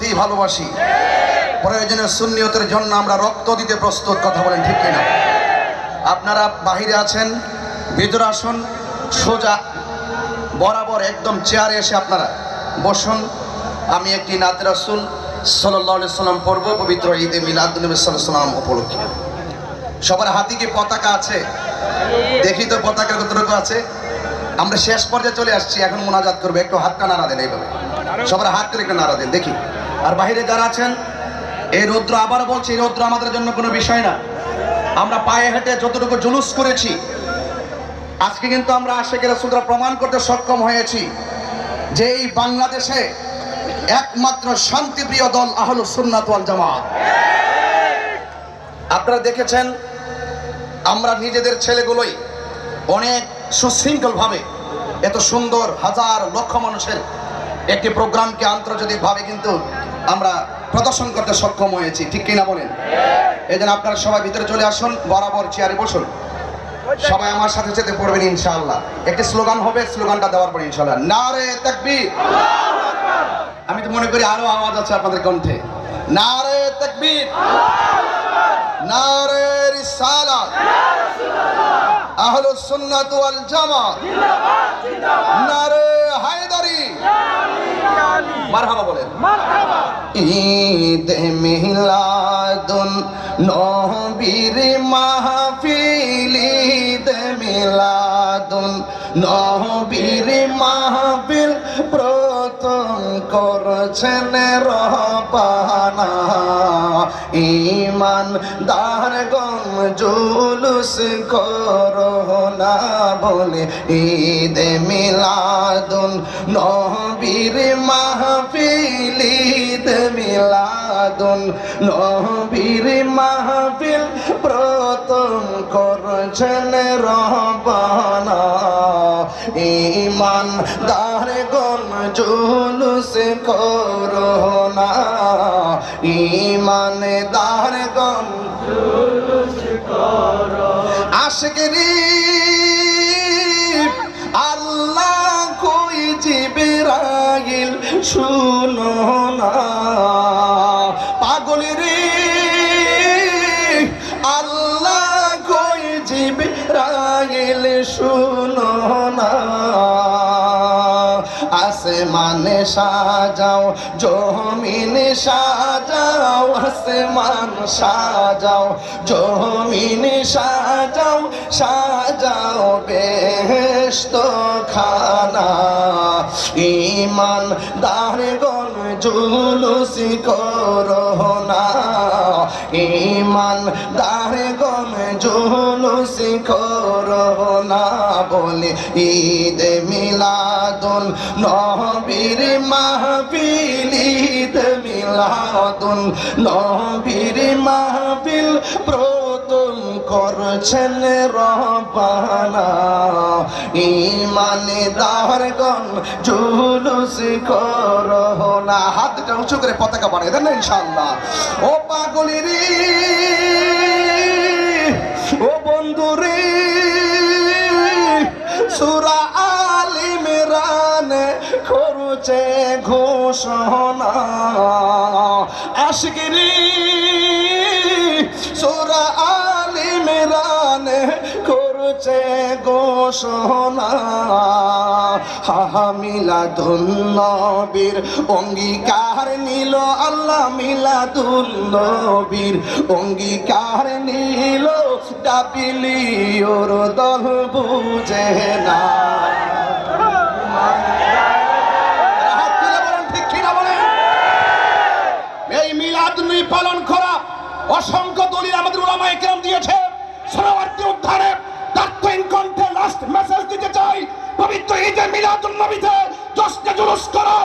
সত্যিই ভালোবাসি, প্রয়োজনে সুন্নিয়তের জন্য আমরা রক্ত দিতে প্রস্তুত। কথা বলেন ঠিক কিনা? আপনারা বাহিরে আছেন, ভিতরে আসুন, সোজা বরাবর একদম চেয়ারে এসে আপনারা বসুন। আমি একটি নাত রাসূল সাল্লাল্লাহু আলাইহি সাল্লাম পড়ব পবিত্র ঈদে মিলাদুন্নবী সাল্লাল্লাহু আলাইহি সাল্লাম উপলক্ষে। সবার হাতে কি পতাকা আছে? দেখি তো পতাকা কতটুকু আছে। আমরা শেষ পর্যায়ে চলে আসছি, এখন মোনাজাত করবে। একটু হাতটা নাড়া দেন, এইভাবে সবার হাত করে একটু নাড়া দেন দেখি। আর বাহিরে যারা আছেন, এই রৌদ্র, আবার বলছি, এই রৌদ্র আমাদের জন্য কোনো বিষয় না। আমরা পায়ে হেঁটে যতটুকু জুলুস করেছি, আজকে কিন্তু আমরা আশিকে রাসূলরা প্রমাণ করতে সক্ষম হয়েছি যে এই বাংলাদেশে একমাত্র শান্তিপ্রিয় দল আহলুস সুন্নাত ওয়াল জামাত। আপনারা দেখেছেন, আমরা নিজেদের ছেলেগুলোই অনেক সুশৃঙ্খলভাবে এত সুন্দর হাজার লক্ষ মানুষের একটি প্রোগ্রামকে আন্তর্জাতিকভাবে কিন্তু আমরা প্রদর্শন করতে সক্ষম হয়েছি। ঠিক কিনা বলেন? এই জন্য আপনারা সবাই ভিতরে চলে আসুন, বরাবর চেয়ারে বসুন। সবাই আমার সাথে সাথে পড়বেন ইনশাআল্লাহ। একটি স্লোগান হবে, স্লোগানটা দেওয়ার পর ইনশাআল্লাহ নারে তাকবীর। আমি তো মনে করি আরো আওয়াজ আছে আপনাদের কণ্ঠে। নারে তাকবীর, নারে রিসালাত, আহলুস সুন্নাত ওয়াল জামাত, নারে হায়দারি, মারহাবা বলেন। ঈদ মিলাদুন নবীর মাহফিল, ঈদ মিলাদুন নবীর মাহফিল প্রথম করছেন রব্বানা। ঈমানদারগণ জুলুস করোনা বলে ঈদ মিলাদুন নবীর মাহফিল, ঈদ মিলাদুন নবীর মাহফিল প্রথম করছেন রব্বানা। ঈমানদারগণ জুলুস করোনা, ঈমানদারগণ জুলুস করো। আশিকরি আল্লাহ কই জিবরাইল শুনো না, পাগলেরি আল্লাহ কই জিবরাইল শুনো না। আসমানে সাজাও, জমিনে সাজাও, আসমান সাজাও, জমিনে সাজাও, সাজাও বেহেশত খানা। ঈমানদারগণ জুলুস করোনা, ঈমানদারগণ জুলুস করোনা বলে ঈদ মিলাদুন নবীর মাহফিল, ঈদ মিলাদুন নবীর মাহফিল প্রথম করছেন রব্বানা। ঈমানদারগণ জুলুস করোনা। হাতটা উঁচু করে পতাকা বানিয়ে দেন না ইনশাআল্লাহ। ও পাগলেরি, ও বন্ধুরে, সূরা আল ইমরান করছে ঘোষণা। আশিকরি সূরা আল ইমরান করছে ঘোষণা। মিলাদুন নবীর অঙ্গীকার নিল আল্লাহ, মিলাদুন নবীর অঙ্গীকার নিল, ডাবিলি ওর দল বুঝে না। ঠিক কিনা বলেন? এই মিলাদ নবী পালন করা অসংখ্য দলিল আমাদের উলামায়ে কেরাম দিয়েছে। শরণার্থী উদ্ধারে তাৎক্ষণিক কণ্ঠে লাস্ট মেসেজ দিতে চাই, পবিত্র ঈদে মিলাদুন নবীতে জশ্নে জুলুস করা,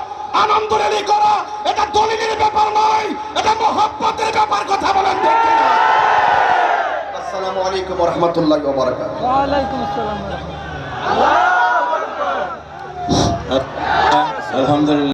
আনন্দ র্যালি করা, এটা দলিলের ব্যাপার নয়, এটা মহব্বতের ব্যাপার। কথা বলেন ঠিক কিনা? আসসালামু আলাইকুম ওয়া রাহমাতুল্লাহি ওয়া বারাকাতুহু। ওয়া আলাইকুম আসসালাম ওয়া রাহমাতুল্লাহ। আলহামদুলিল্লাহ।